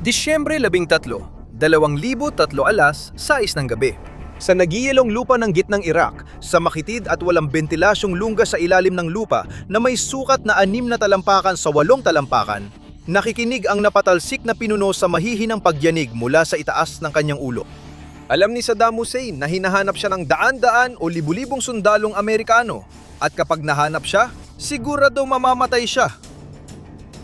Disyembre 13, 2003 ng gabi. Sa nagiyelong lupa ng gitnang Iraq, sa makitid at walang bentilasyong lungga sa ilalim ng lupa na may sukat na 6 na talampakan sa 8 talampakan, nakikinig ang napatalsik na pinuno sa mahihinang pagyanig mula sa itaas ng kanyang ulo. Alam ni Saddam Hussein na hinahanap siya ng daan-daan o libu-libong sundalong Amerikano at kapag nahanap siya, sigurado mamamatay siya.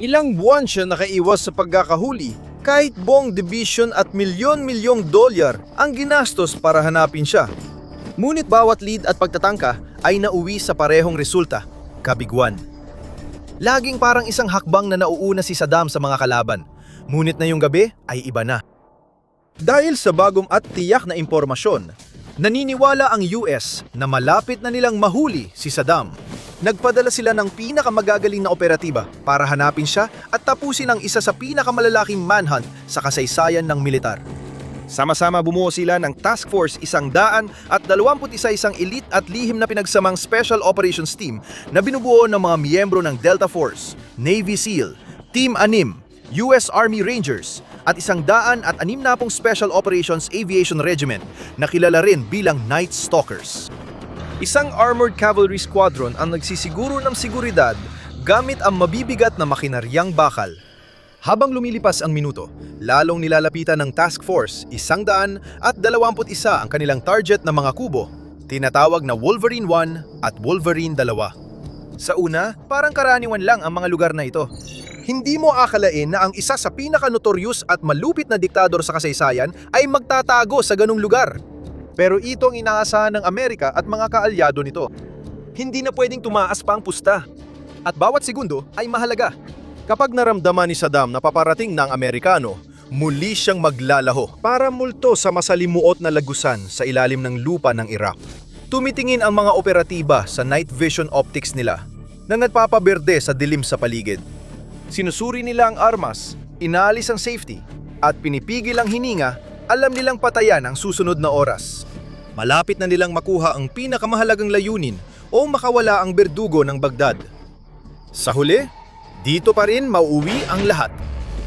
Ilang buwan siya nakaiwas sa pagkakahuli kahit buong division at milyon-milyong dolyar ang ginastos para hanapin siya. Ngunit bawat lead at pagtatangka ay nauwi sa parehong resulta, kabiguan. Laging parang isang hakbang na nauuna si Saddam sa mga kalaban, ngunit na yung gabi ay iba na. Dahil sa bagong at tiyak na impormasyon, naniniwala ang US na malapit na nilang mahuli si Saddam. Nagpadala sila ng pinakamagagaling na operatiba para hanapin siya at tapusin ang isa sa pinakamalalaking manhunt sa kasaysayan ng militar. Sama-sama bumuo sila ng Task Force 121 isang elite at lihim na pinagsamang Special Operations Team na binubuo ng mga miyembro ng Delta Force, Navy SEAL, Team 6, US Army Rangers, at 160 Special Operations Aviation Regiment na kilala rin bilang Night Stalkers. Isang armored cavalry squadron ang nagsisiguro ng seguridad gamit ang mabibigat na makinaryang bakal. Habang lumilipas ang minuto, lalong nilalapitan ng task force 121 ang kanilang target na mga kubo, tinatawag na Wolverine 1 at Wolverine 2. Sa una, parang karaniwan lang ang mga lugar na ito. Hindi mo akalain na ang isa sa pinaka-notorious at malupit na diktador sa kasaysayan ay magtatago sa ganung lugar. Pero ito ang inaasahan ng Amerika at mga kaalyado nito. Hindi na pwedeng tumaas pa ang pusta. At bawat segundo ay mahalaga. Kapag naramdaman ni Saddam na paparating ng Amerikano, muli siyang maglalaho para multo sa masalimuot na lagusan sa ilalim ng lupa ng Iraq. Tumitingin ang mga operatiba sa night vision optics nila na nagpapaberde sa dilim sa paligid. Sinusuri nila ang armas, inaalis ang safety, at pinipigil ang hininga. Alam nilang patayan ang susunod na oras. Malapit na nilang makuha ang pinakamahalagang layunin o makawala ang berdugo ng Baghdad. Sa huli, dito pa rin mauuwi ang lahat.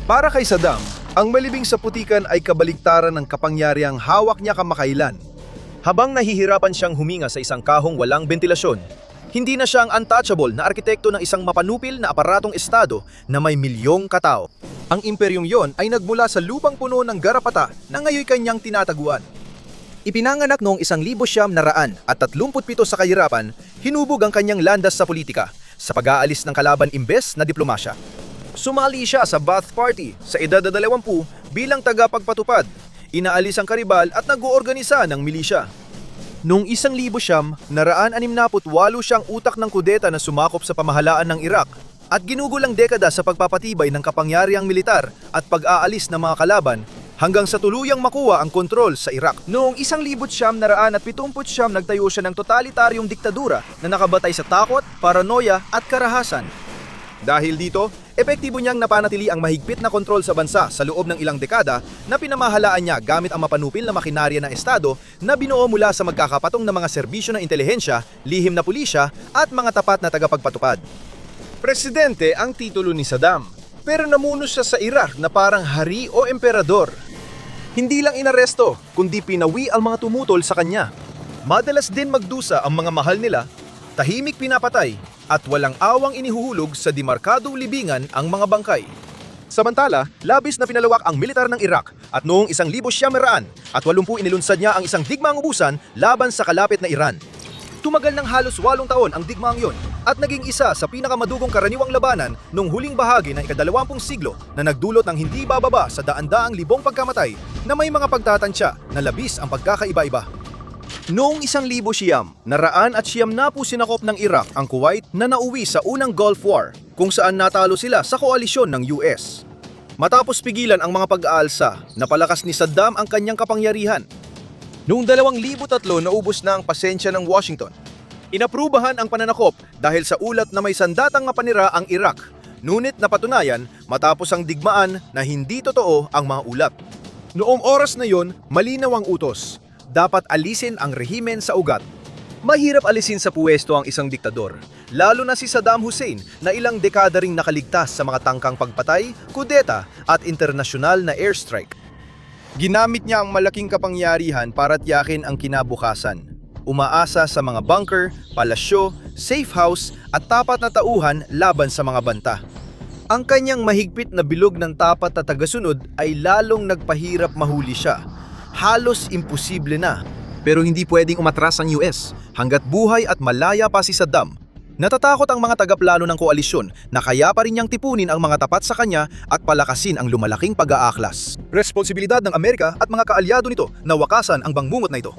Para kay Saddam, ang malibing sa putikan ay kabaligtaran ng kapangyarihang hawak niya kamakailan. Habang nahihirapan siyang huminga sa isang kahong walang bentilasyon, hindi na siya ang untouchable na arkitekto ng isang mapanupil na aparatong estado na may milyong katao. Ang imperyong yon ay nagmula sa lupang puno ng garapata na ngayoy kanyang tinataguan. Ipinanganak noong 1937 sa kahirapan, hinubog ang kanyang landas sa politika sa pag-aalis ng kalaban imbes na diplomasya. Sumali siya sa Ba'ath Party sa edad na 20 bilang tagapagpatupad, inaalis ang karibal at nag-oorganisa ng milisya. Noong 1968 siyang utak ng kudeta na sumakop sa pamahalaan ng Iraq at ginugulang dekada sa pagpapatibay ng kapangyarihang militar at pag-aalis ng mga kalaban hanggang sa tuluyang makuha ang kontrol sa Iraq. Noong 1979 nagtayo siya ng totalitaryong diktadura na nakabatay sa takot, paranoia at karahasan. Dahil dito, epektibo niyang napanatili ang mahigpit na kontrol sa bansa sa loob ng ilang dekada na pinamahalaan niya gamit ang mapanupil na makinarya ng Estado na binuo mula sa magkakapatong na mga serbisyo ng intelihensya, lihim na pulisya at mga tapat na tagapagpatupad. Presidente ang titulo ni Saddam, pero namuno siya sa Iraq na parang hari o emperador. Hindi lang inaresto, kundi pinawi ang mga tumutol sa kanya. Madalas din magdusa ang mga mahal nila, tahimik pinapatay, at walang awang inihuhulog sa demarkadong libingan ang mga bangkay. Samantala, labis na pinalawak ang militar ng Iraq at noong 1980 inilunsad niya ang isang digmaang ubusan laban sa kalapit na Iran. Tumagal ng halos 8 taon ang digmaang yon at naging isa sa pinakamadugong karaniwang labanan noong huling bahagi ng ika-20 siglo na nagdulot ng hindi bababa sa daan-daang libong pagkamatay na may mga pagtatansya na labis ang pagkakaiba-iba. Noong 1900, sinakop ng Iraq ang Kuwait na nauwi sa unang Gulf War kung saan natalo sila sa koalisyon ng US. Matapos pigilan ang mga pag-aalsa, napalakas ni Saddam ang kanyang kapangyarihan. Noong 2003 naubos na ang pasensya ng Washington. Inaprubahan ang pananakop dahil sa ulat na may sandatang mapanira ang Iraq, ngunit napatunayan matapos ang digmaan na hindi totoo ang mga ulat. Noong oras na yon, malinaw ang utos. Dapat alisin ang rehimen sa ugat. Mahirap alisin sa puwesto ang isang diktador, lalo na si Saddam Hussein na ilang dekada ring nakaligtas sa mga tangkang pagpatay, kudeta at internasyonal na airstrike. Ginamit niya ang malaking kapangyarihan para tiyakin ang kinabukasan. Umaasa sa mga bunker, palasyo, safe house at tapat na tauhan laban sa mga banta. Ang kanyang mahigpit na bilog ng tapat na tagasunod ay lalong nagpahirap mahuli siya. Halos imposible na. Pero hindi pwedeng umatras ang US hanggat buhay at malaya pa si Saddam. Natatakot ang mga tagaplano ng koalisyon na kaya pa rin niyang tipunin ang mga tapat sa kanya at palakasin ang lumalaking pag-aaklas. Responsibilidad ng Amerika at mga kaalyado nito na wakasan ang bangbungot na ito.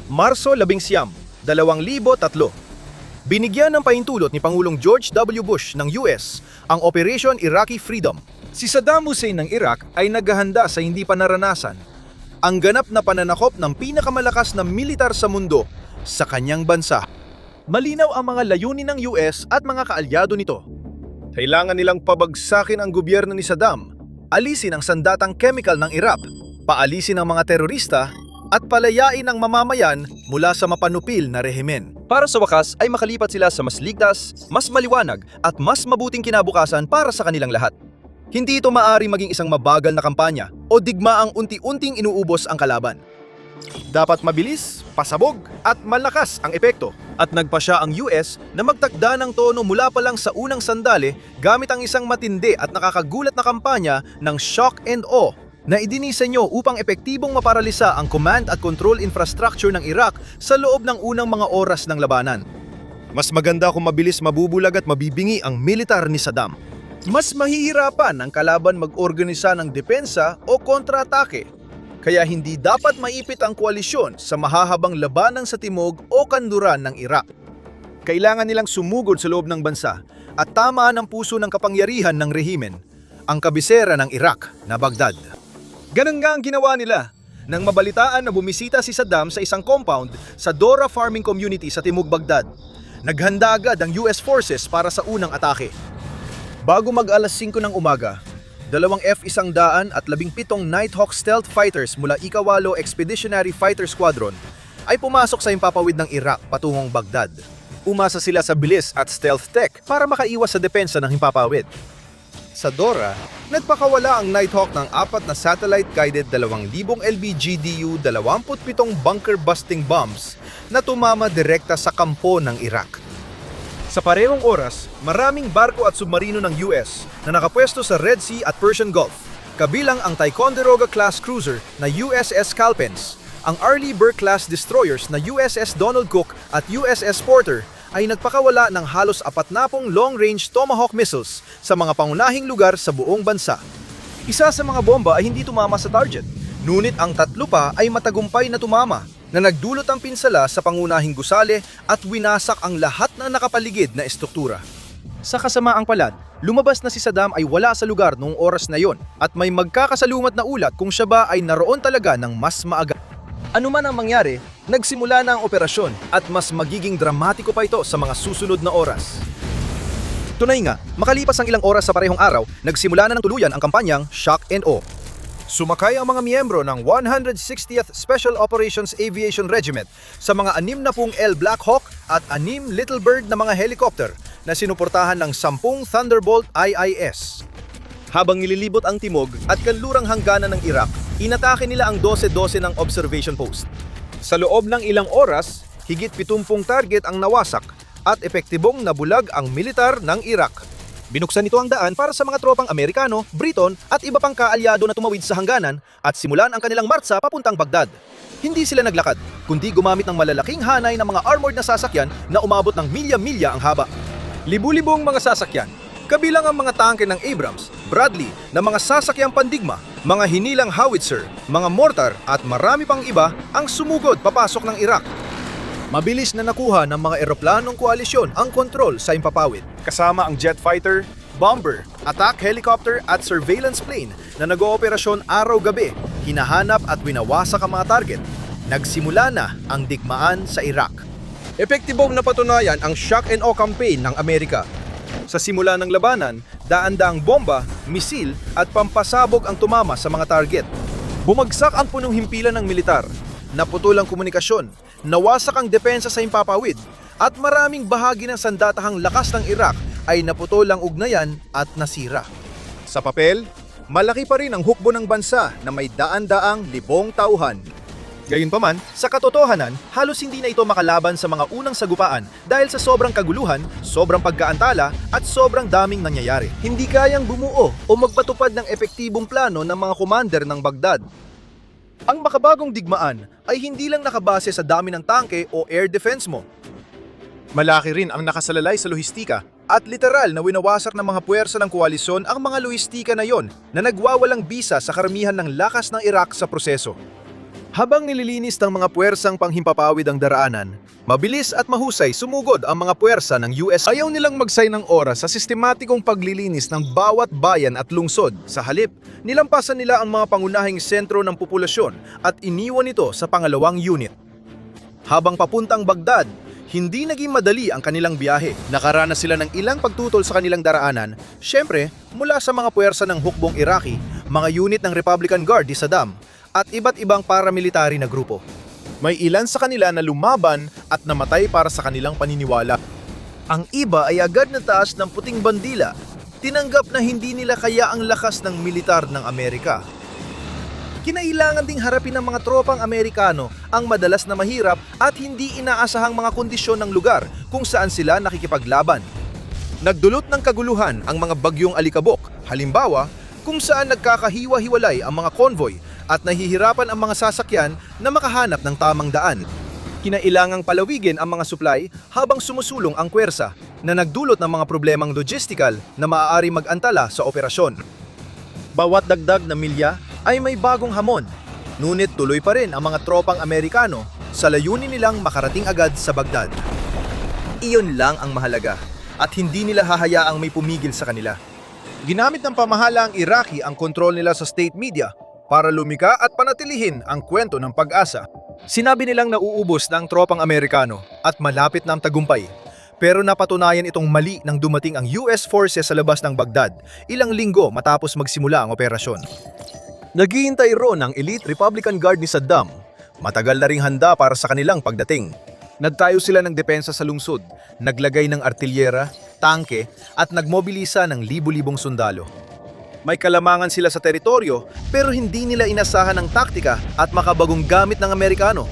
Marso 11, 2003. Binigyan ng pahintulot ni Pangulong George W. Bush ng US ang Operation Iraqi Freedom. Si Saddam Hussein ng Iraq ay naghahanda sa hindi pa naranasan ang ganap na pananakop ng pinakamalakas na militar sa mundo sa kanyang bansa. Malinaw ang mga layunin ng US at mga kaalyado nito. Kailangan nilang pabagsakin ang gobyerno ni Saddam, alisin ang sandatang chemical ng Iraq, paalisin ang mga terorista at palayain ang mamamayan mula sa mapanupil na rehimen. Para sa wakas ay makalipat sila sa mas ligtas, mas maliwanag at mas mabuting kinabukasan para sa kanilang lahat. Hindi ito maaari maging isang mabagal na kampanya o digmaang unti-unting inuubos ang kalaban. Dapat mabilis, pasabog at malakas ang epekto. At nagpa siya ang US na magtakda ng tono mula pa lang sa unang sandali gamit ang isang matindi at nakakagulat na kampanya ng shock and awe na idinisenyo upang epektibong maparalisa ang command at control infrastructure ng Iraq sa loob ng unang mga oras ng labanan. Mas maganda kung mabilis mabubulag at mabibingi ang militar ni Saddam. Mas mahihirapan ang kalaban mag-organisa ng depensa o kontra-atake. Kaya hindi dapat maipit ang koalisyon sa mahahabang labanan sa timog o kanluran ng Iraq. Kailangan nilang sumugod sa loob ng bansa at tamaan ang puso ng kapangyarihan ng rehimen, ang kabisera ng Iraq na Baghdad. Ganun nga ang ginawa nila nang mabalitaan na bumisita si Saddam sa isang compound sa Dora Farming Community sa timog Baghdad. Naghanda agad ang US forces para sa unang atake. Bago mag-alas 5 ng umaga, 2 F-117 at 17 Nighthawk Stealth Fighters mula Ikawalo Expeditionary Fighter Squadron ay pumasok sa himpapawid ng Iraq patungong Baghdad. Umasa sila sa bilis at stealth tech para makaiwas sa depensa ng himpapawid. Sa Dora, nagpakawala ang Nighthawk ng 4 na satellite-guided 2,000 LBGDU 27 bunker-busting bombs na tumama direkta sa kampo ng Iraq. Sa parehong oras, maraming barko at submarino ng US na nakapwesto sa Red Sea at Persian Gulf, kabilang ang Ticonderoga-class cruiser na USS Calpens, ang Arleigh Burke-class destroyers na USS Donald Cook at USS Porter ay nagpakawala ng halos 40 long-range Tomahawk missiles sa mga pangunahing lugar sa buong bansa. Isa sa mga bomba ay hindi tumama sa target, ngunit ang 3 pa ay matagumpay na tumama na nagdulot ang pinsala sa pangunahing gusali at winasak ang lahat ng nakapaligid na estruktura. Sa kasamaang palad, lumabas na si Saddam ay wala sa lugar noong oras na yon at may magkakasalumat na ulat kung siya ba ay naroon talaga ng mas maaga. Ano man ang mangyari, nagsimula na ang operasyon at mas magiging dramatiko pa ito sa mga susunod na oras. Tunay nga, makalipas ang ilang oras sa parehong araw, nagsimula na ng tuluyan ang kampanyang Shock and Awe. Sumakay ang mga miyembro ng 160th Special Operations Aviation Regiment sa mga 60 L Black Hawk at 6 Little Bird na mga helicopter na sinuportahan ng 10 Thunderbolt IIS. Habang nililibot ang timog at kanlurang hangganan ng Iraq, inatake nila ang 12-12 ng observation post. Sa loob ng ilang oras, higit 70 target ang nawasak at epektibong nabulag ang militar ng Iraq. Binuksan nito ang daan para sa mga tropang Amerikano, Briton at iba pang kaalyado na tumawid sa hangganan at simulan ang kanilang martsa papuntang Baghdad. Hindi sila naglakad, kundi gumamit ng malalaking hanay ng mga armored na sasakyan na umabot ng milya-milya ang haba. Libu-libong mga sasakyan, kabilang ang mga tangke ng Abrams, Bradley na mga sasakyang pandigma, mga hinilang howitzer, mga mortar at marami pang iba ang sumugod papasok ng Iraq. Mabilis na nakuha ng mga eroplanong koalisyon ang kontrol sa himpapawid, kasama ang jet fighter, bomber, attack helicopter at surveillance plane na nag-ooperasyon araw-gabi, hinahanap at winawasak ang mga target. Nagsimula na ang digmaan sa Iraq. Epektibong napatunayan ang shock and awe campaign ng Amerika. Sa simula ng labanan, daan-daang bomba, misil at pampasabog ang tumama sa mga target. Bumagsak ang punong himpilan ng militar, naputol ang komunikasyon, nawasak ang depensa sa himpapawid at maraming bahagi ng sandatahang lakas ng Iraq ay naputol ang ugnayan at nasira. Sa papel, malaki pa rin ang hukbo ng bansa na may daan-daang libong tauhan. Gayunpaman, sa katotohanan, halos hindi na ito makalaban sa mga unang sagupaan dahil sa sobrang kaguluhan, sobrang pagkaantala at sobrang daming nangyayari. Hindi kayang bumuo o magpatupad ng epektibong plano ng mga commander ng Baghdad. Ang makabagong digmaan ay hindi lang nakabase sa dami ng tangke o air defense mo. Malaki rin ang nakasalalay sa lohistika at literal na winawasak ng mga puwersa ng koalisyon ang mga lohistika na yon na nagwawalang bisa sa karamihan ng lakas ng Iraq sa proseso. Habang nililinis ng mga puwersang panghimpapawid ang daraanan, mabilis at mahusay sumugod ang mga puwersa ng US. Ayaw nilang magsay ng oras sa sistematikong paglilinis ng bawat bayan at lungsod. Sa halip, nilampasan nila ang mga pangunahing sentro ng populasyon at iniwan ito sa pangalawang unit. Habang papuntang Baghdad, hindi naging madali ang kanilang biyahe. Nakaranas sila ng ilang pagtutol sa kanilang daraanan, syempre mula sa mga puwersa ng hukbong Iraqi, mga unit ng Republican Guard ni Saddam, at iba't ibang paramilitary na grupo. May ilan sa kanila na lumaban at namatay para sa kanilang paniniwala. Ang iba ay agad na taas ng puting bandila, tinanggap na hindi nila kaya ang lakas ng militar ng Amerika. Kinailangan ding harapin ng mga tropang Amerikano ang madalas na mahirap at hindi inaasahang mga kondisyon ng lugar kung saan sila nakikipaglaban. Nagdulot ng kaguluhan ang mga bagyong alikabok, halimbawa kung saan nagkakahiwa-hiwalay ang mga convoy at nahihirapan ang mga sasakyan na makahanap ng tamang daan. Kinailangang palawigin ang mga supply habang sumusulong ang puwersa na nagdulot ng mga problemang logistical na maaari mag-antala sa operasyon. Bawat dagdag na milya ay may bagong hamon, ngunit tuloy pa rin ang mga tropang Amerikano sa layunin nilang makarating agad sa Baghdad. Iyon lang ang mahalaga at hindi nila hahayaang may pumigil sa kanila. Ginamit ng pamahalaang Iraqi ang kontrol nila sa state media para lumika at panatilihin ang kwento ng pag-asa. Sinabi nilang nauubos na ang tropang Amerikano at malapit na ang tagumpay. Pero napatunayan itong mali nang dumating ang US forces sa labas ng Baghdad, ilang linggo matapos magsimula ang operasyon. Naghihintay roon ang elite Republican Guard ni Saddam. Matagal na ring handa para sa kanilang pagdating. Nagtayo sila ng depensa sa lungsod, naglagay ng artilyera, tangke at nagmobilisa ng libu-libong sundalo. May kalamangan sila sa teritoryo pero hindi nila inasahan ang taktika at makabagong gamit ng Amerikano.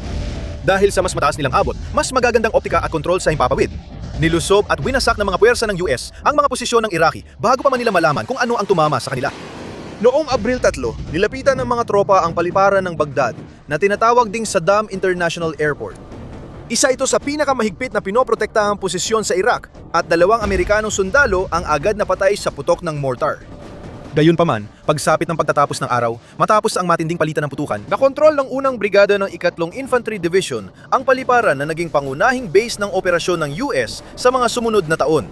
Dahil sa mas mataas nilang abot, mas magagandang optika at kontrol sa himpapawid. Nilusob at winasak ng mga puwersa ng US ang mga posisyon ng Iraqi bago pa man nila malaman kung ano ang tumama sa kanila. Noong Abril 3, nilapitan ng mga tropa ang paliparan ng Baghdad na tinatawag ding Saddam International Airport. Isa ito sa pinakamahigpit na pinoprotektahang posisyon sa Iraq at 2 Amerikanong sundalo ang agad napatay sa putok ng mortar. Gayunpaman, pagsapit ng pagtatapos ng araw, matapos ang matinding palitan ng putukan, nakontrol ng unang brigada ng 3 Infantry Division ang paliparan na naging pangunahing base ng operasyon ng US sa mga sumunod na taon.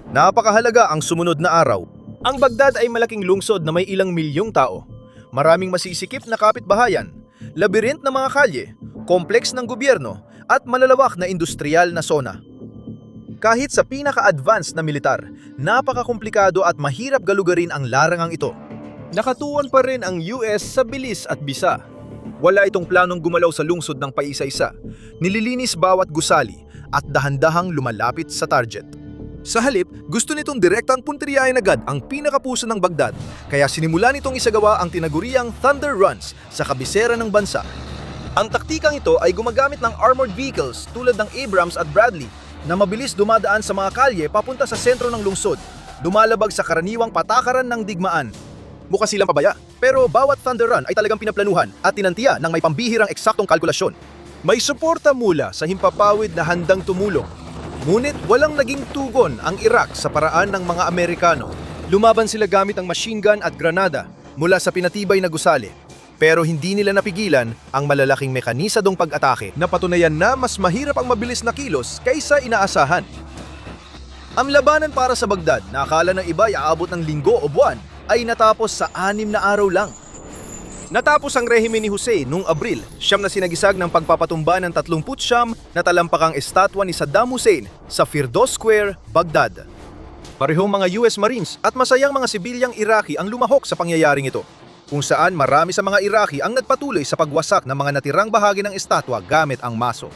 Napakahalaga ang sumunod na araw. Ang Baghdad ay malaking lungsod na may ilang milyong tao. Maraming masisikip na kapitbahayan, labirint na mga kalye, kompleks ng gobyerno, at malalawak na industrial na zona. Kahit sa pinaka-advanced na militar, napakakomplikado at mahirap galugarin ang larangang ito. Nakatuon pa rin ang US sa bilis at bisa. Wala itong planong gumalaw sa lungsod ng paisa-isa. Nililinis bawat gusali at dahan-dahang lumalapit sa target. Sa halip, gusto nitong direktang punteriyahin agad ang pinakapuso ng Baghdad, kaya sinimula nitong isagawa ang tinaguriang Thunder Runs sa kabisera ng bansa. Ang taktikang ito ay gumagamit ng armored vehicles tulad ng Abrams at Bradley na mabilis dumadaan sa mga kalye papunta sa sentro ng lungsod, dumalabag sa karaniwang patakaran ng digmaan. Mukha silang pabaya, pero bawat Thunder Run ay talagang pinaplanuhan at tinantiya ng may pambihirang eksaktong kalkulasyon. May suporta mula sa himpapawid na handang tumulong. Ngunit walang naging tugon ang Iraq sa paraan ng mga Amerikano. Lumaban sila gamit ang machine gun at granada mula sa pinatibay na gusali. Pero hindi nila napigilan ang malalaking mekanisadong pag-atake na patunayan na mas mahirap ang mabilis na kilos kaysa inaasahan. Ang labanan para sa Baghdad na akala ng iba ay aabot ng linggo o buwan ay natapos sa 6 na araw lang. Natapos ang rehime ni Hussein noong Abril, siyam na sinagisag ng pagpapatumba ng 39 na talampakang estatwa ni Saddam Hussein sa Firdos Square, Baghdad. Parehong mga US Marines at masayang mga sibilyang Iraqi ang lumahok sa pangyayaring ito, kung saan marami sa mga Iraqi ang nagpatuloy sa pagwasak ng mga natirang bahagi ng estatwa gamit ang maso.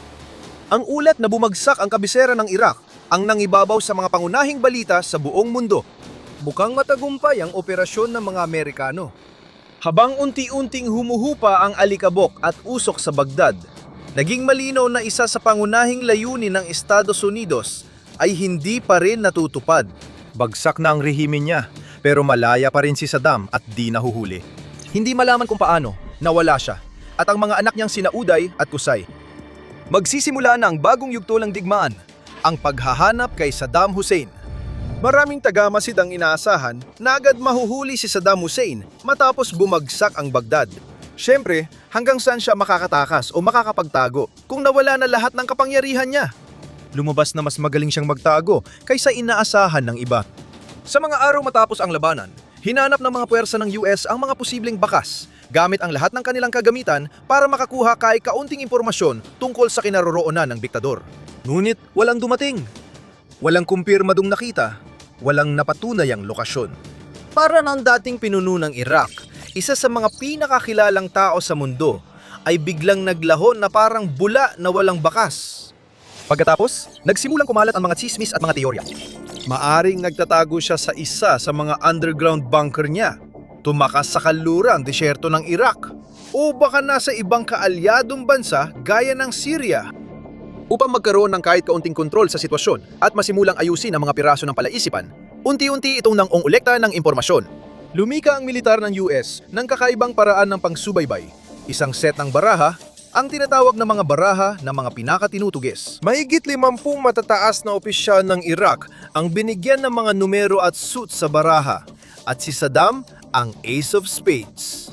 Ang ulat na bumagsak ang kabisera ng Iraq ang nangibabaw sa mga pangunahing balita sa buong mundo. Bukang matagumpay ang operasyon ng mga Amerikano. Habang unti-unting humuhupa ang alikabok at usok sa Baghdad, naging malinaw na isa sa pangunahing layunin ng Estados Unidos ay hindi pa rin natutupad. Bagsak na ang rehimen niya, pero malaya pa rin si Saddam at di nahuhuli. Hindi malaman kung paano, nawala siya, at ang mga anak niyang sina Uday at Qusay. Magsisimula na ang bagong yugto ng digmaan, ang paghahanap kay Saddam Hussein. Maraming tagamasid ang inaasahan na agad mahuhuli si Saddam Hussein matapos bumagsak ang Baghdad. Siyempre, hanggang saan siya makakatakas o makakapagtago kung nawala na lahat ng kapangyarihan niya? Lumabas na mas magaling siyang magtago kaysa inaasahan ng iba. Sa mga araw matapos ang labanan, hinanap ng mga puwersa ng US ang mga posibleng bakas gamit ang lahat ng kanilang kagamitan para makakuha kahit kaunting impormasyon tungkol sa kinaroroonan ng diktador. Ngunit walang dumating. Walang kumpirmadong nakita. Walang napatunayang lokasyon. Para ng dating pinuno ng Iraq, isa sa mga pinakakilalang tao sa mundo, ay biglang naglahon na parang bula na walang bakas. Pagkatapos, nagsimulang kumalat ang mga tsismis at mga teorya. Maaring nagtatago siya sa isa sa mga underground bunker niya, tumakas sa kanlurang disyerto ng Iraq, o baka nasa ibang kaalyadong bansa gaya ng Syria. Upang magkaroon ng kahit kaunting kontrol sa sitwasyon at masimulang ayusin ang mga piraso ng palaisipan, unti-unti itong nangongolekta ng impormasyon. Lumika ang militar ng US ng kakaibang paraan ng pangsubaybay, isang set ng baraha, ang tinatawag na mga baraha ng mga pinakatinutugis. Mahigit 50 matataas na opisyal ng Iraq ang binigyan ng mga numero at suit sa baraha, at si Saddam ang Ace of Spades.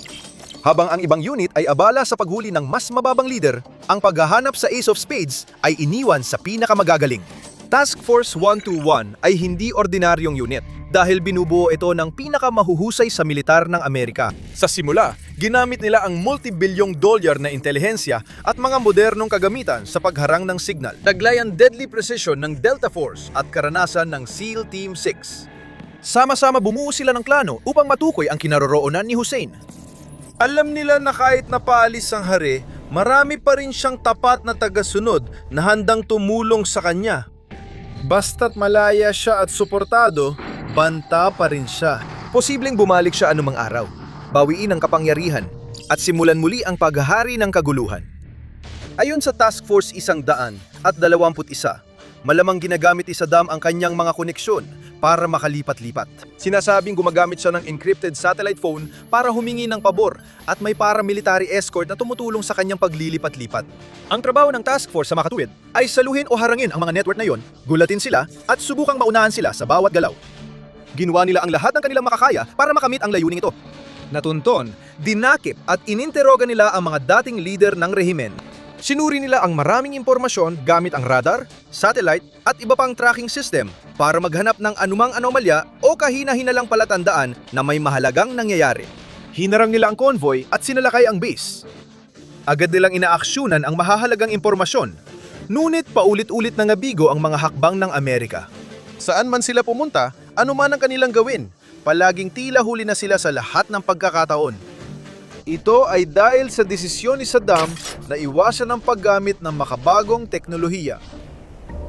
Habang ang ibang unit ay abala sa paghuli ng mas mababang leader, ang paghahanap sa Ace of Spades ay iniwan sa pinakamagagaling. Task Force 121 ay hindi ordinaryong unit dahil binubuo ito ng pinakamahuhusay sa militar ng Amerika. Sa simula, ginamit nila ang multi-bilyong dolyar na intelihensya at mga modernong kagamitan sa pagharang ng signal. Taglay ang deadly precision ng Delta Force at karanasan ng SEAL Team 6. Sama-sama bumuo sila ng plano upang matukoy ang kinaroroonan ni Hussein. Alam nila na kahit napaalis ang hari, marami pa rin siyang tapat na tagasunod na handang tumulong sa kanya. Basta't malaya siya at suportado, banta pa rin siya. Posibleng bumalik siya anumang araw, bawiin ang kapangyarihan, at simulan muli ang paghahari ng kaguluhan. Ayon sa Task Force 121, malamang ginagamit ni Saddam ang kanyang mga koneksyon para makalipat-lipat. Sinasabing gumagamit siya ng encrypted satellite phone para humingi ng pabor at may paramilitary escort na tumutulong sa kanyang paglilipat-lipat. Ang trabaho ng task force sa makatuwid ay saluhin o harangin ang mga network na yon, gulatin sila at subukang maunahan sila sa bawat galaw. Ginawa nila ang lahat ng kanilang makakaya para makamit ang layuning ito. Natunton, dinakip at ininteroga nila ang mga dating leader ng rehimen. Sinuri nila ang maraming impormasyon gamit ang radar, satellite at iba pang tracking system para maghanap ng anumang anomalya o kahina-hinalang palatandaan na may mahalagang nangyayari. Hinarang nila ang convoy at sinalakay ang base. Agad nilang inaaksyonan ang mahahalagang impormasyon, ngunit paulit-ulit na nabigo ang mga hakbang ng Amerika. Saan man sila pumunta, anuman ang kanilang gawin, palaging tila huli na sila sa lahat ng pagkakataon. Ito ay dahil sa desisyon ni Saddam na iwasan ang paggamit ng makabagong teknolohiya.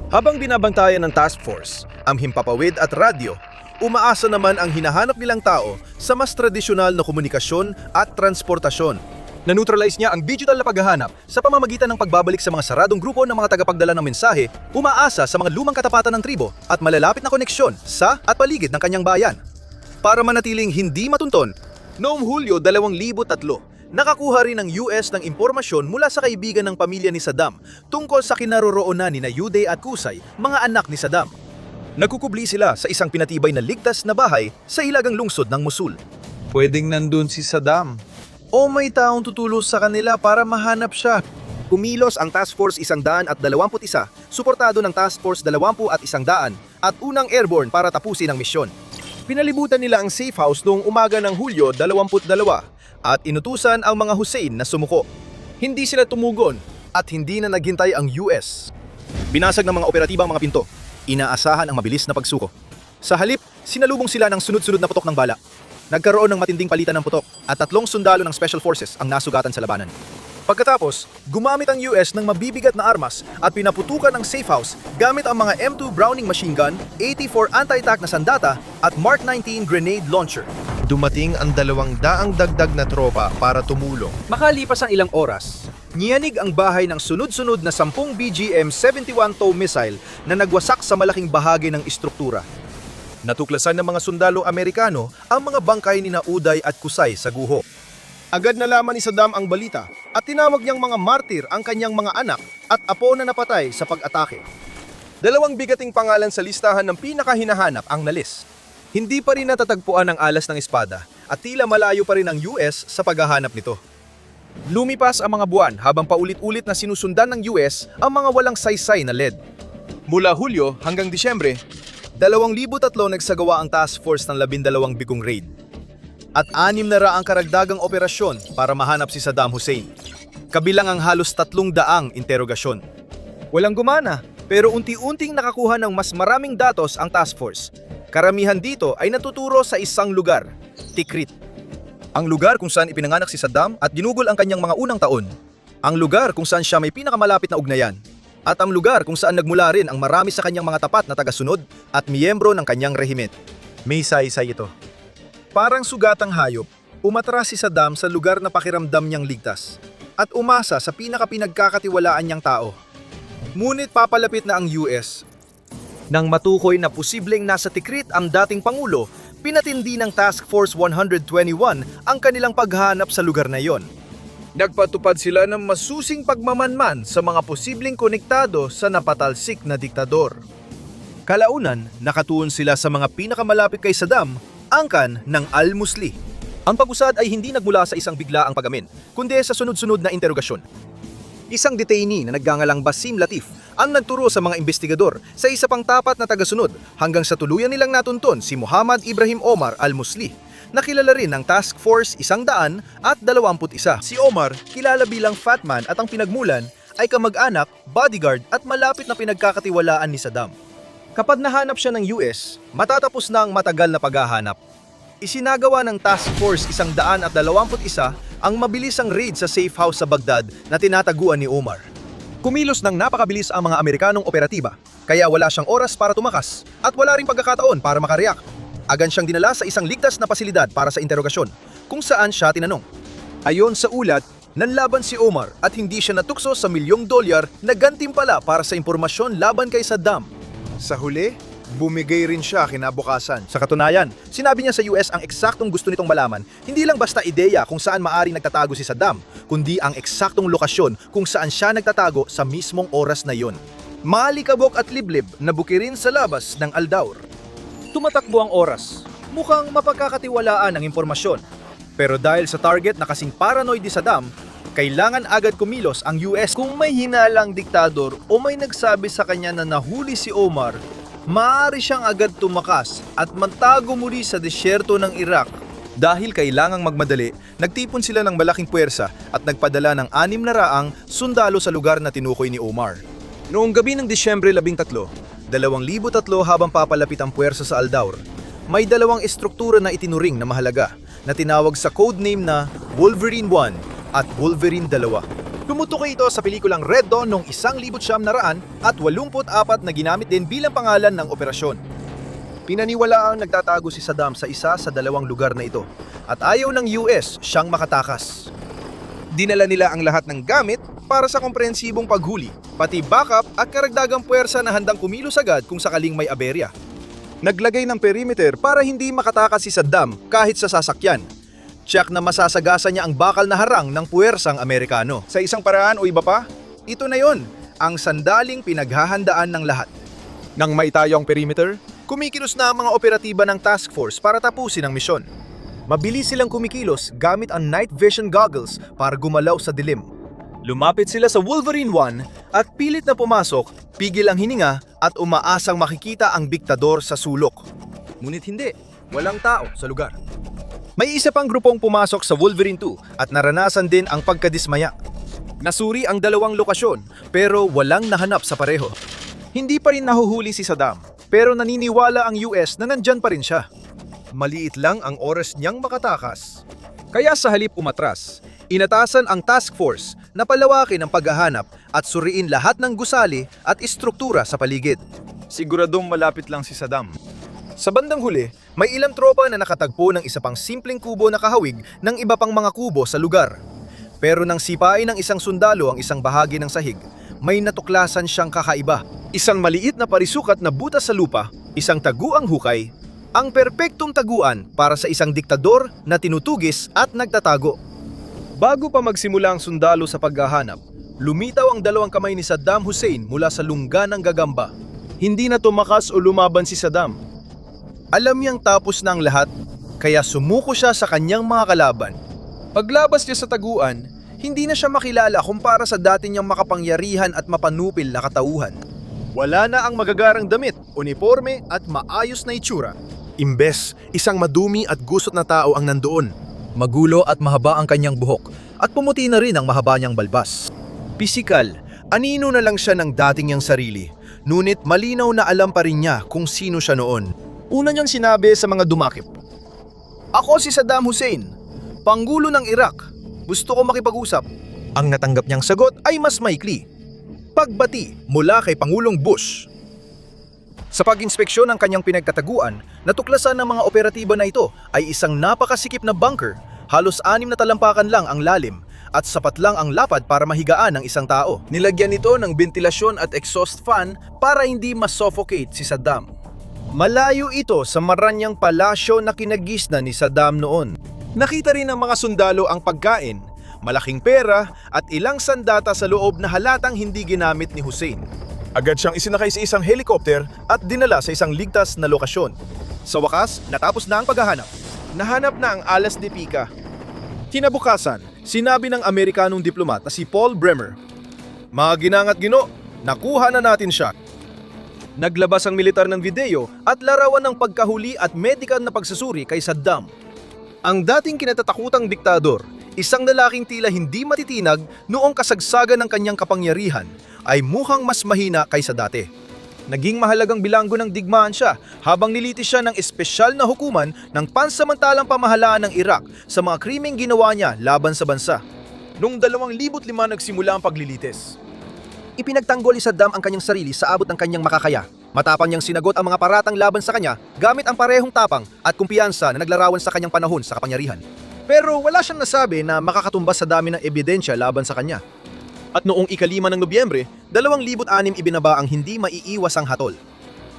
Habang binabantayan ng task force, ang himpapawid at radyo, umaasa naman ang hinahanap nilang tao sa mas tradisyonal na komunikasyon at transportasyon. Na-neutralize niya ang digital na paghahanap sa pamamagitan ng pagbabalik sa mga saradong grupo ng mga tagapagdala ng mensahe, umaasa sa mga lumang katapatan ng tribo at malalapit na koneksyon sa at paligid ng kanyang bayan. Para manatiling hindi matunton, noong Hulyo 2003, nakakuha rin ng US ng impormasyon mula sa kaibigan ng pamilya ni Saddam tungkol sa kinaroroonan ni Uday at Qusay, mga anak ni Saddam. Nagkukubli sila sa isang pinatibay na ligtas na bahay sa hilagang lungsod ng Mosul. Pwedeng nandun si Saddam. O may taong tutulong sa kanila para mahanap siya. Kumilos ang Task Force 121, suportado ng Task Force 20 at 100 at unang airborne para tapusin ang misyon. Pinalibutan nila ang safe house noong umaga ng Hulyo 22 at inutusan ang mga Hussein na sumuko. Hindi sila tumugon at hindi na naghintay ang US. Binasag ng mga operatibang mga pinto. Inaasahan ang mabilis na pagsuko. Sa halip, sinalubong sila ng sunod-sunod na putok ng bala. Nagkaroon ng matinding palitan ng putok at 3 sundalo ng Special Forces ang nasugatan sa labanan. Pagkatapos, gumamit ang US ng mabibigat na armas at pinaputukan ang safe house gamit ang mga M2 Browning machine gun, 84 anti-tank na sandata at Mark 19 grenade launcher. Dumating ang 200 dagdag na tropa para tumulong. Makalipas ang ilang oras, niyanig ang bahay ng sunod-sunod na 10 BGM-71 TOW missile na nagwasak sa malaking bahagi ng istruktura. Natuklasan ng mga sundalo Amerikano ang mga bangkay ni Uday at Kusay sa guho. Agad nalaman ni Saddam ang balita at tinawag niyang mga martir ang kanyang mga anak at apo na napatay sa pag-atake. 2 bigating pangalan sa listahan ng pinakahinahanap ang nalis. Hindi pa rin natatagpuan ang alas ng espada at tila malayo pa rin ang US sa paghahanap nito. Lumipas ang mga buwan habang paulit-ulit na sinusundan ng US ang mga walang saysay na lead. Mula Hulyo hanggang Disyembre, 2003 nagsagawa ang task force ng 12 bigong raid. At 6 na raang karagdagang operasyon para mahanap si Saddam Hussein. Kabilang ang halos 300 interogasyon. Walang gumana, pero unti-unting nakakuha ng mas maraming datos ang task force. Karamihan dito ay natuturo sa isang lugar, Tikrit. Ang lugar kung saan ipinanganak si Saddam at ginugol ang kanyang mga unang taon. Ang lugar kung saan siya may pinakamalapit na ugnayan. At ang lugar kung saan nagmula rin ang marami sa kanyang mga tapat na tagasunod at miyembro ng kanyang rehimen. May saysay ito. Parang sugatang hayop, umatras si Saddam sa lugar na pakiramdam niyang ligtas at umasa sa pinakapinagkakatiwalaan niyang tao. Ngunit papalapit na ang US. Nang matukoy na posibleng nasa Tikrit ang dating Pangulo, pinatindi ng Task Force 121 ang kanilang paghahanap sa lugar na iyon. Nagpatupad sila ng masusing pagmamanman sa mga posibleng konektado sa napatalsik na diktador. Kalaunan, nakatuon sila sa mga pinakamalapit kay Saddam, angkan ng Al-Musli. Ang pag-usad ay hindi nagmula sa isang biglaang pagamin, kundi sa sunod-sunod na interogasyon. Isang detainee na nagngangalang Basim Latif ang nagturo sa mga investigador sa isa pang tapat na tagasunod hanggang sa tuluyan nilang natuntun si Muhammad Ibrahim Omar Al-Musli, na kilala rin ng Task Force 121. Si Omar, kilala bilang Fat Man at ang pinagmulan ay kamag-anak, bodyguard at malapit na pinagkakatiwalaan ni Saddam. Kapag nahanap siya ng US, matatapos na ang matagal na paghahanap. Isinagawa ng Task Force 121 ang mabilisang raid sa safe house sa Baghdad na tinataguan ni Omar. Kumilos ng napakabilis ang mga Amerikanong operatiba, kaya wala siyang oras para tumakas at wala ring pagkakataon para makareact. Agad siyang dinala sa isang ligtas na pasilidad para sa interogasyon, kung saan siya tinanong. Ayon sa ulat, nanlaban si Omar at hindi siya natukso sa $1,000,000 na gantimpala para sa impormasyon laban kay Saddam. Sa huli, bumigay rin siya kinabukasan. Sa katunayan, sinabi niya sa US ang eksaktong gusto nitong malaman, hindi lang basta ideya kung saan maaring nagtatago si Saddam, kundi ang eksaktong lokasyon kung saan siya nagtatago sa mismong oras na yon. Maalikabok at liblib na bukirin sa labas ng Al-Daur. Tumatakbo ang oras. Mukhang mapagkakatiwalaan ang impormasyon. Pero dahil sa target na kasing paranoid ni Saddam, kailangan agad kumilos ang US. Kung may hinalang diktador o may nagsabi sa kanya na nahuli si Omar, maaari siyang agad tumakas at magtago muli sa disyerto ng Iraq. Dahil kailangang magmadali, nagtipon sila ng malaking puwersa at nagpadala ng 600 sundalo sa lugar na tinukoy ni Omar. Noong gabi ng Disyembre 13, 2003 habang papalapit ang puwersa sa Al-Daur, may 2 estruktura na itinuring na mahalaga na tinawag sa codename na Wolverine 1 at Wolverine 2. Tumutukoy ito sa pelikulang Red Dawn noong 1984 na ginamit din bilang pangalan ng operasyon. Pinaniwalaang nagtatago si Saddam sa isa sa 2 lugar na ito at ayaw ng US siyang makatakas. Dinala nila ang lahat ng gamit para sa komprehensibong paghuli, pati backup at karagdagang puwersa na handang kumilos agad kung sakaling may aberya. Naglagay ng perimeter para hindi makatakas si Saddam kahit sa sasakyan. Tiyak na masasagasa niya ang bakal na harang ng puwersang Amerikano. Sa isang paraan o iba pa, ito na yon, ang sandaling pinaghahandaan ng lahat. Nang maitayo ang perimeter, kumikilos na ang mga operatiba ng task force para tapusin ang misyon. Mabilis silang kumikilos gamit ang night vision goggles para gumalaw sa dilim. Lumapit sila sa Wolverine 1 at pilit na pumasok, pigil ang hininga at umaasang makikita ang diktador sa sulok. Ngunit hindi, walang tao sa lugar. May isa pang grupong pumasok sa Wolverine 2 at naranasan din ang pagkadismaya. Nasuri ang 2 lokasyon pero walang nahanap sa pareho. Hindi pa rin nahuhuli si Saddam pero naniniwala ang US na nandyan pa rin siya. Maliit lang ang oras niyang makatakas. Kaya sa halip umatras, Inatasan ang task force na palawakin ang paghahanap at suriin lahat ng gusali at istruktura sa paligid. Siguradong malapit lang si Saddam. Sa bandang huli, may ilang tropa na nakatagpo ng isa pang simpleng kubo na kahawig ng iba pang mga kubo sa lugar. Pero nang sipain ng isang sundalo ang isang bahagi ng sahig, may natuklasan siyang kakaiba. Isang maliit na parisukat na butas sa lupa, isang taguang hukay, ang perpektong taguan para sa isang diktador na tinutugis at nagtatago. Bago pa magsimula ang sundalo sa paghahanap, lumitaw ang dalawang kamay ni Saddam Hussein mula sa lungga ng gagamba. Hindi na tumakas o lumaban si Saddam. Alam niyang tapos na ang lahat, kaya sumuko siya sa kanyang mga kalaban. Paglabas niya sa taguan, hindi na siya makilala kumpara sa dati niyang makapangyarihan at mapanupil na katauhan. Wala na ang magagarang damit, uniforme at maayos na itsura. Imbes, isang madumi at gusot na tao ang nandoon. Magulo at mahaba ang kanyang buhok at pumuti na rin ang mahaba niyang balbas. Pisikal, anino na lang siya ng dating niyang sarili, ngunit malinaw na alam pa rin niya kung sino siya noon. Una niyang sinabi sa mga dumakip, "Ako si Saddam Hussein, Pangulo ng Iraq. Gusto ko makipag-usap." Ang natanggap niyang sagot ay mas maikli. Pagbati mula kay Pangulong Bush. Sa pag-inspeksyon ng kanyang pinagtataguan, natuklasan ng mga operatiba na ito ay isang napakasikip na bunker, halos 6 na talampakan lang ang lalim at sapat lang ang lapad para mahigaan ng isang tao. Nilagyan ito ng ventilasyon at exhaust fan para hindi ma-suffocate si Saddam. Malayo ito sa maranyang palasyo na kinagisnan ni Saddam noon. Nakita rin ng mga sundalo ang pagkain, malaking pera at ilang sandata sa loob na halatang hindi ginamit ni Hussein. Agad siyang isinakay sa isang helicopter at dinala sa isang ligtas na lokasyon. Sa wakas, natapos na ang paghahanap. Nahanap na ang alas de Pica. Kinabukasan, sinabi ng Amerikanong diplomat na si Paul Bremer, "Mga ginang at gino, nakuha na natin siya." Naglabas ang militar ng video at larawan ng pagkahuli at medikal na pagsusuri kay Saddam. Ang dating kinatatakutang diktador, isang lalaking tila hindi matitinag noong kasagsagan ng kanyang kapangyarihan, ay mukhang mas mahina kaysa dati. Naging mahalagang bilanggo ng digmaan siya habang nilitis siya ng espesyal na hukuman ng pansamantalang pamahalaan ng Iraq sa mga krimeng ginawa niya laban sa bansa. Noong 2005 nagsimula ang paglilitis. Ipinagtanggol ni Saddam ang kanyang sarili sa abot ng kanyang makakaya. Matapang niyang sinagot ang mga paratang laban sa kanya gamit ang parehong tapang at kumpiyansa na naglarawan sa kanyang panahon sa kapangyarihan. Pero wala siyang nasabi na makakatumbas sa dami ng ebidensya laban sa kanya. At noong 5 ng Nobyembre, 2006 ibinaba ang hindi maiiwas ang hatol.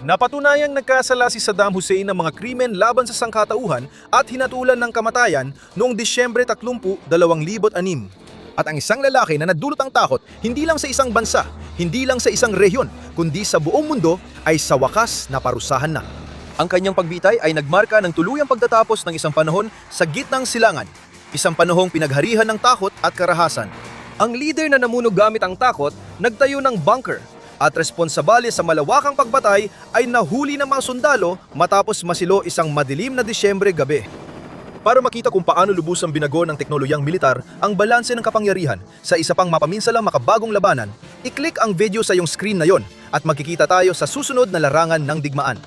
Napatunayang nagkasala si Saddam Hussein ng mga krimen laban sa sangkatauhan at hinatulan ng kamatayan noong Disyembre 30, 2006. At ang isang lalaki na nadulot ang takot hindi lang sa isang bansa, hindi lang sa isang rehiyon, kundi sa buong mundo ay sa wakas naparusahan na. Ang kanyang pagbitay ay nagmarka ng tuluyang pagtatapos ng isang panahon sa gitnang silangan, isang panahong pinagharihan ng takot at karahasan. Ang leader na namuno gamit ang takot, nagtayo ng bunker at responsabale sa malawakang pagbatay ay nahuli ng mga sundalo matapos masilo isang madilim na Disyembre gabi. Para makita kung paano lubusang binago ng teknolohiyang militar ang balanse ng kapangyarihan sa isa pang mapaminsalang makabagong labanan, i-click ang video sa iyong screen na yon at magkikita tayo sa susunod na larangan ng digmaan.